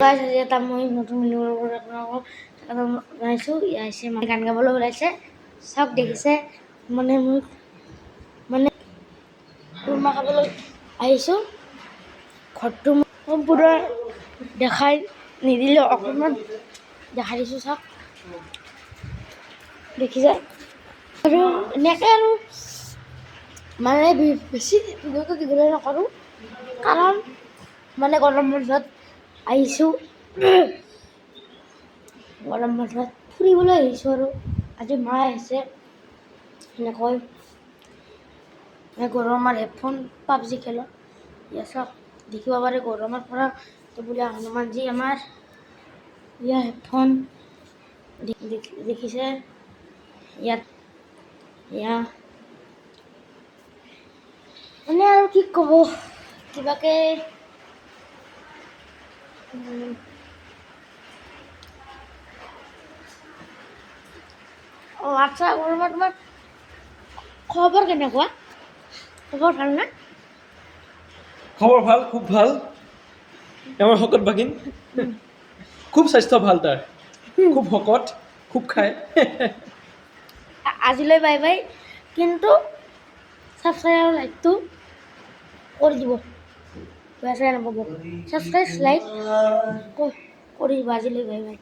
গাইছ আজি এটা মই নতুন ভিডিঅ'ৰ ওপৰত আপোনালোকক জনাইছোঁ। ইয়াছে গান গাবলৈ ওলাইছে, চাওক দেখিছে মানে মোক মানে খুৰমা খাবলৈ আহিছোঁ। ঘৰটো সম্পূৰ্ণ দেখাই নিদিলেও অকণমান দেখাই দিছোঁ, চাওক দেখিছে। আৰু এনেকৈ আৰু মানে বেছি ভিডিঅ'টো দীঘলে নকৰোঁ, কাৰণ মানে গৰম বন্ধত আহিছোঁ, গৰম বন্ধত ফুৰিবলৈ আহিছোঁ। আৰু আজি মা আহিছে এনেকৈ গৰমৰ হেডফোন পাবজি খেলত চাওক দেখিব পাৰে। গৰমৰ পৰা বোলে হনুমানজী আমাৰ ইয়াৰ হেডফোন দেখিছে ইয়াত মানে আৰু কি ক'ব, কিবাকে আচ্ছা। গৰমত তোমাৰ খবৰ কেনেকুৱা? খবৰ ভাল না? খবৰ ভাল, খুব ভাল। আমাৰ শকত বাগিন খুব স্বাস্থ্য ভাল, তাৰ খুব শকত, খুব খায়। আজিলৈ বাই বাই, কিন্তু ছাবস্ক্ৰাইব আৰু লাইকটো কৰি দিব, বেয়া চেয়া নাপাব। ছাবস্ক্ৰাইব লাইক কৰি দিব। আজিলৈ বাই বাই।